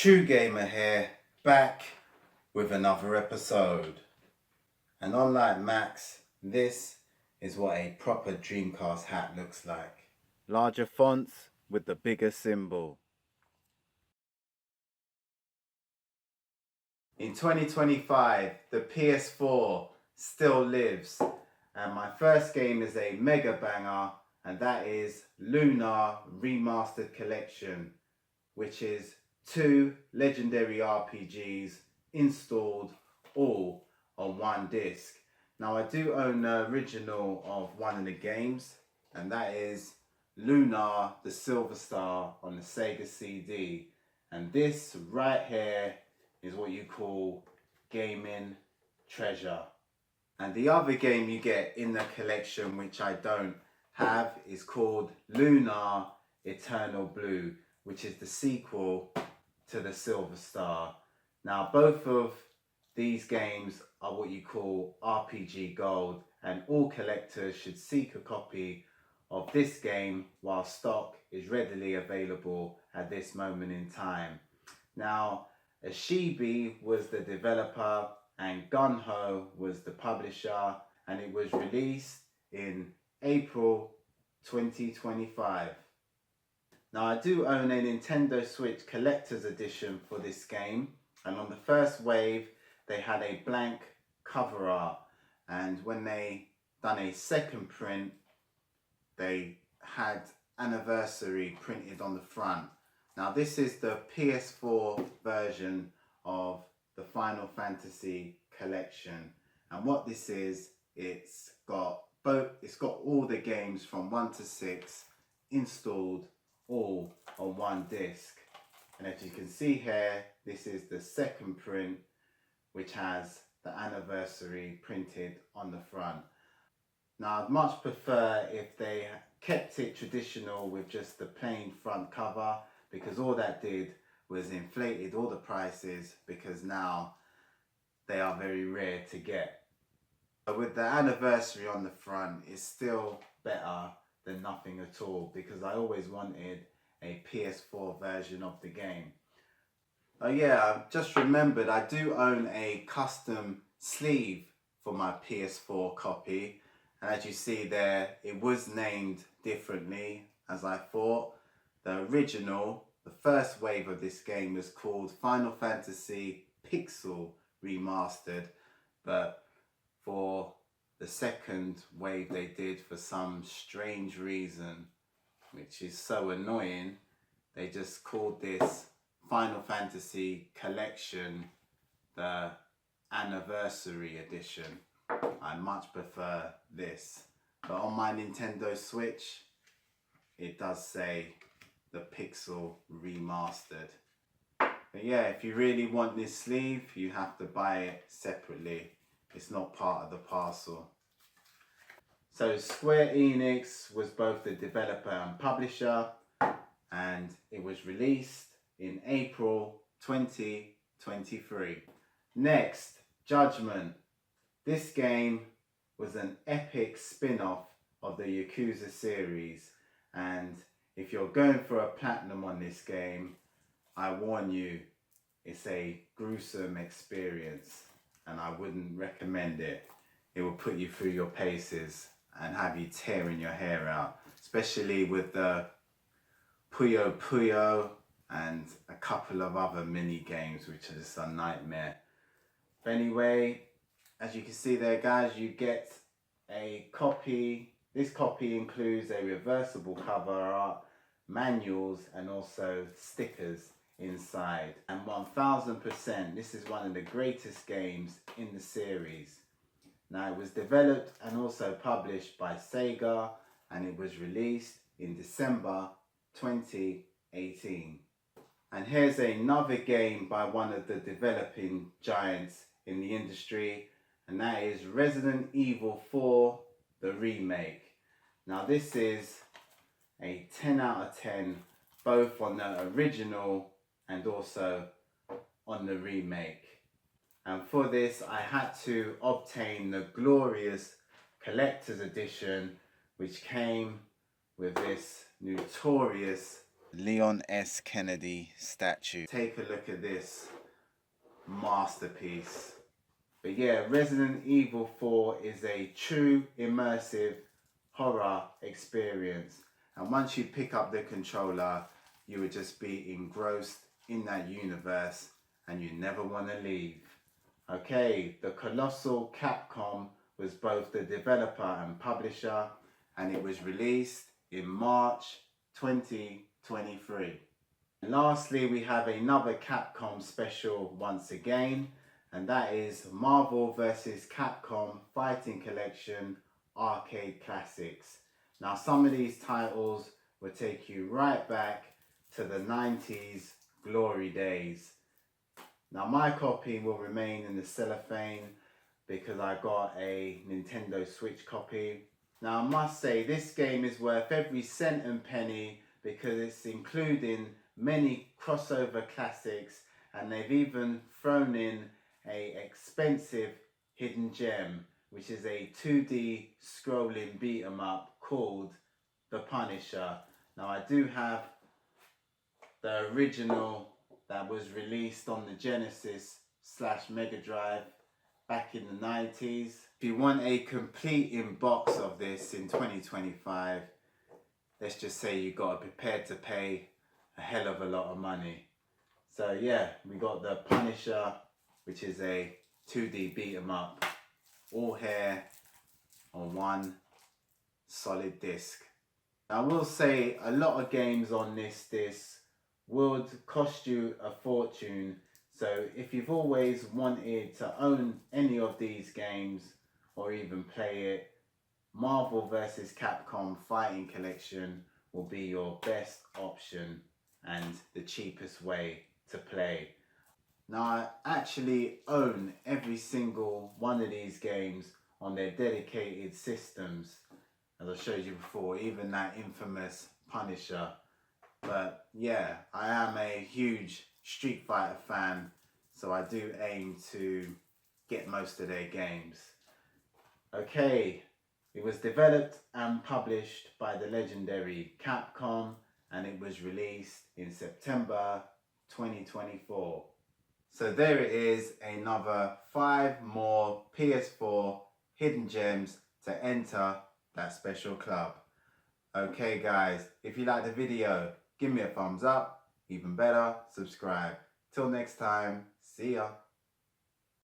True Gamer here, back with another episode. And unlike Max, this is what a proper Dreamcast hat looks like. Larger fonts with the bigger symbol. In 2025, the PS4 still lives, and my first game is a mega banger, and that is Lunar Remastered Collection, which is 2 legendary RPGs installed all on one disc. Now I do own the original of one of the games, and that is Lunar the Silver Star on the Sega CD. And this right here is what you call gaming treasure. And the other game you get in the collection, which I don't have, is called Lunar Eternal Blue, which is the sequel to the Silver Star. Now both of these games are what you call RPG Gold, and all collectors should seek a copy of this game while stock is readily available at this moment in time. Now Ashibi was the developer and Gunho was the publisher, and it was released in April 2025. Now I do own a Nintendo Switch Collector's Edition for this game, and on the first wave they had a blank cover art, and when they done a second print they had anniversary printed on the front. Now this is the PS4 version of the Final Fantasy collection, and what this is, it's got all the games from 1 to 6 installed all on one disc. And as you can see here, this is the second print, which has the anniversary printed on the front. Now I'd much prefer if they kept it traditional with just the plain front cover, because all that did was inflated all the prices, because now they are very rare to get. But with the anniversary on the front, it's still better than nothing at all, because I always wanted a PS4 version of the game. Oh yeah, I've just remembered I do own a custom sleeve for my PS4 copy, and as you see there, it was named differently as I thought. The original, the first wave of this game, was called Final Fantasy Pixel Remastered, but for the second wave they did, for some strange reason, which is so annoying, they just called this Final Fantasy Collection the Anniversary Edition. I much prefer this, but on my Nintendo Switch it does say the Pixel Remastered. But yeah, if you really want this sleeve, you have to buy it separately. It's not part of the parcel. So Square Enix was both the developer and publisher, and it was released in April 2023. Next, Judgment. This game was an epic spin-off of the Yakuza series, and if you're going for a platinum on this game, I warn you, it's a gruesome experience and I wouldn't recommend it. It will put you through your paces and have you tearing your hair out, especially with the Puyo Puyo and a couple of other mini games which are just a nightmare. But anyway, as you can see there guys, you get a copy. This copy includes a reversible cover art, manuals, and also stickers inside. And 1000%, this is one of the greatest games in the series. Now it was developed and also published by Sega, and it was released in December 2018. And here's another game by one of the developing giants in the industry, and that is Resident Evil 4, the remake. Now this is a 10 out of 10, both on the original and also on the remake. And for this I had to obtain the glorious collector's edition, which came with this notorious Leon S. Kennedy statue. Take a look at this masterpiece. But yeah, Resident Evil 4 is a true immersive horror experience. And once you pick up the controller, you would just be engrossed in that universe and you never want to leave. Okay, the colossal Capcom was both the developer and publisher, and it was released in March 2023. Lastly, we have another Capcom special once again, and that is Marvel vs. Capcom Fighting Collection Arcade Classics. Now, some of these titles will take you right back to the 90s glory days. Now, my copy will remain in the cellophane because I got a Nintendo Switch copy. Now, I must say this game is worth every cent and penny because it's including many crossover classics, and they've even thrown in a expensive hidden gem, which is a 2D scrolling beat 'em up called The Punisher. Now, I do have the original that was released on the Genesis/Mega Drive back in the 90s. If you want a complete in-box of this in 2025, let's just say you got to be prepared to pay a hell of a lot of money. So yeah, we got the Punisher, which is a 2D beat 'em up, all here on one solid disc. I will say a lot of games on this disc would cost you a fortune. So if you've always wanted to own any of these games or even play it, Marvel vs. Capcom Fighting Collection will be your best option and the cheapest way to play. Now, I actually own every single one of these games on their dedicated systems, as I showed you before, even that infamous Punisher. But yeah, I am a huge Street Fighter fan, so I do aim to get most of their games. Okay, it was developed and published by the legendary Capcom, and it was released in September 2024. So there it is, another 5 more PS4 hidden gems to enter that special club. Okay guys, if you like the video, give me a thumbs up, even better, subscribe. Till next time, see ya.